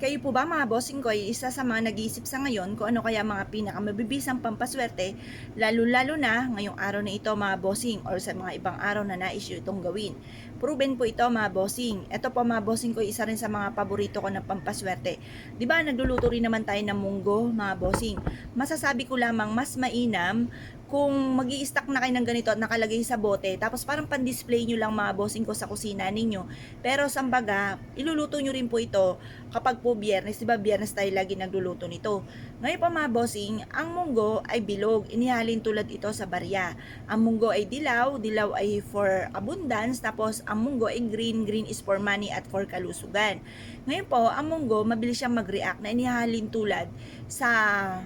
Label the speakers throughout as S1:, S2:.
S1: Kayo po ba mga bossing ko ay isa sa mga nag-iisip sa ngayon kung ano kaya mga pinakamabibisang pampaswerte, lalo-lalo na ngayong araw na ito mga bossing or sa mga ibang araw na nais nyo itong gawin. Proven po ito mga bossing. Ito po mga bossing ko isa rin sa mga paborito ko na pampaswerte. Di ba nagluluto rin naman tayo ng munggo mga bossing. Masasabi ko lamang mas mainam kung mag stack na kayo ng ganito at nakalagay sa bote, tapos parang pan-display nyo lang mga bossing ko sa kusina ninyo. Pero sambaga, iluluto nyo rin po ito kapag po biyernes, di ba biyernes tayo lagi nagluluto nito. Ngayon po mga bossing, ang munggo ay bilog, inihalin tulad ito sa barya. Ang munggo ay dilaw, dilaw ay for abundance, tapos ang munggo ay green, green is for money at for kalusugan. Ngayon po, ang munggo, mabilis siyang mag-react na inihalin tulad sa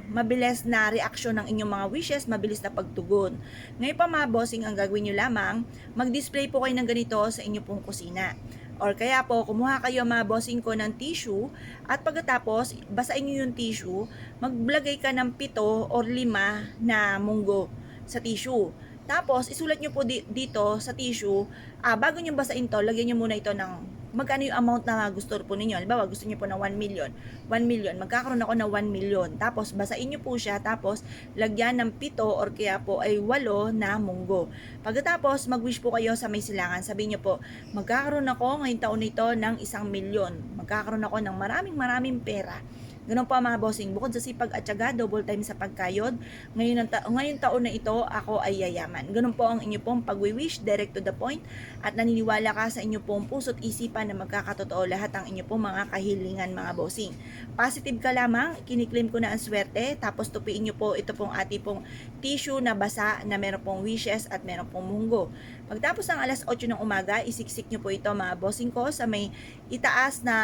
S1: mabilis na reaksyon ng inyong mga wishes, mabilis na pagtugon. Ngayon pa mga bossing, ang gagawin nyo lamang, mag-display po kayo ng ganito sa inyong pong kusina. Or kaya po, kumuha kayo mga bossing ko ng tissue at pagkatapos, basahin nyo yung tissue, maglagay ka ng 7 or 5 na munggo sa tissue. Tapos, isulat nyo po dito sa tissue, bago nyo basahin to, lagyan nyo muna ito ng magkano yung amount na gusto po ninyo. Halimbawa, gusto nyo po ng 1 million. 1 million, magkakaroon ako ng 1 million. Tapos, basahin nyo po siya, tapos, lagyan ng 7 or kaya po ay 8 na munggo. Pagkatapos, mag-wish po kayo sa may silangan. Sabihin nyo po, magkakaroon ako ngayong taon nito ng 1 milyon. Magkakaroon ako ng maraming pera. Ganun po mga bossing, bukod sa sipag at syaga, double time sa pagkayod, ngayong taon na ito, ako ay yayaman. Ganun po ang inyo pong pag-wish, direct to the point, at naniniwala ka sa inyo pong puso't isipan na magkakatotoo lahat ang inyo pong mga kahilingan mga bossing. Positive ka lamang, kiniklaim ko na ang swerte, tapos tupiin nyo po ito pong ating pong tissue na basa na meron pong wishes at meron pong munggo. Pagtapos ng alas 8 ng umaga, isiksik nyo po ito mga bossing ko sa may itaas na,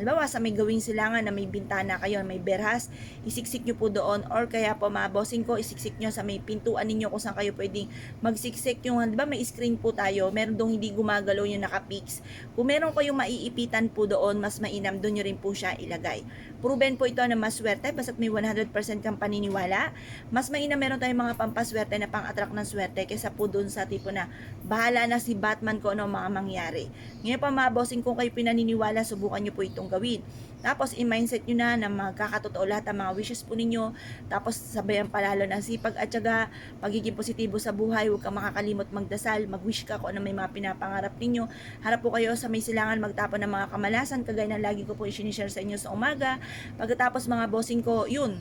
S1: halimbawa sa may gawing silangan na may bintana kayo, may berhas, isiksik nyo po doon, or kaya po mga bossing ko, isiksik nyo sa may pintuan ninyo kung saan kayo pwedeng magsiksik yung, di ba may screen po tayo, meron doon hindi gumagalaw yung naka-fix. Kung meron kayong maiipitan po doon, mas mainam doon nyo rin po siya ilagay. Proven po ito na maswerte, basta't may 100% kang paniniwala, mas mainam meron tayong mga pampaswerte na pang-attract ng swerte kaysa po doon sa tipo na bahala na si Batman ko ano mga mangyari. Ngayon pa mga bossing, kung kayo pinaniniwala, subukan nyo po itong gawin. Tapos i-mindset nyo na magkakatotoo lahat ang mga wishes po ninyo. Tapos sabayan palalo ng sipag at syaga, pagiging positibo sa buhay, huwag kang makakalimot magdasal, mag-wish ka kung ano may mga pinapangarap ninyo. Harap po kayo sa may silangan, magtapon ng mga kamalasan, kagaya ng lagi ko po i-share sa inyo sa umaga. Pagkatapos mga bossing ko, yun,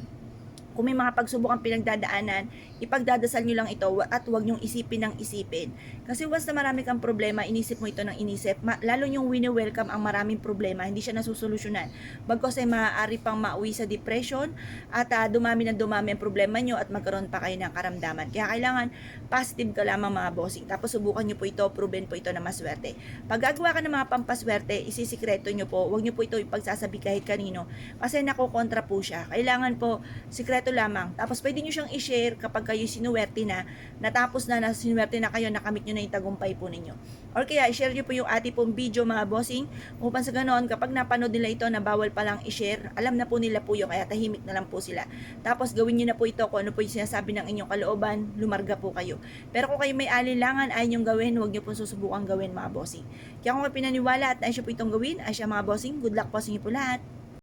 S1: kung may mga pagsubok ang pinagdadaanan, ipagdadasal nyo lang ito at huwag nyong isipin ng isipin. Kasi once na marami kang problema, inisip mo ito ng inisip, lalo nyong wini-welcome ang maraming problema, hindi siya nasusolusyonan. Bagkos ay maaari pang mauwi sa depression at dumami ng dumami ang problema nyo at magkaroon pa kayo ng karamdaman. Kaya kailangan positive ka lamang mga bossing. Tapos subukan nyo po ito, proven po ito na maswerte. Pag gagawa ka ng mga pampaswerte, isisikreto nyo po, huwag nyo po ito ipagsasabi kahit kanino kasi nakokontra po siya. Kailangan po sikreto lamang. Tapos pwede nyo siyang i-share kapag kayo sinuwerte na, natapos na sinuwerte na kayo, nakamit nyo na yung tagumpay po ninyo. Or kaya i-share nyo po yung ating pong video mga bossing, upang sa ganoon kapag napanood nila ito na bawal palang i-share, alam na po nila po yun, kaya tahimik na lang po sila. Tapos gawin nyo na po ito kung ano po yung sinasabi ng inyong kalooban, lumarga po kayo. Pero kung kayo may alinlangan ay inyong gawin, huwag nyo po susubukan gawin mga bossing. Kaya kung kayo pinaniwala at nais nyo po itong gawin, ay siya mga bossing, good luck po sa inyo po lahat.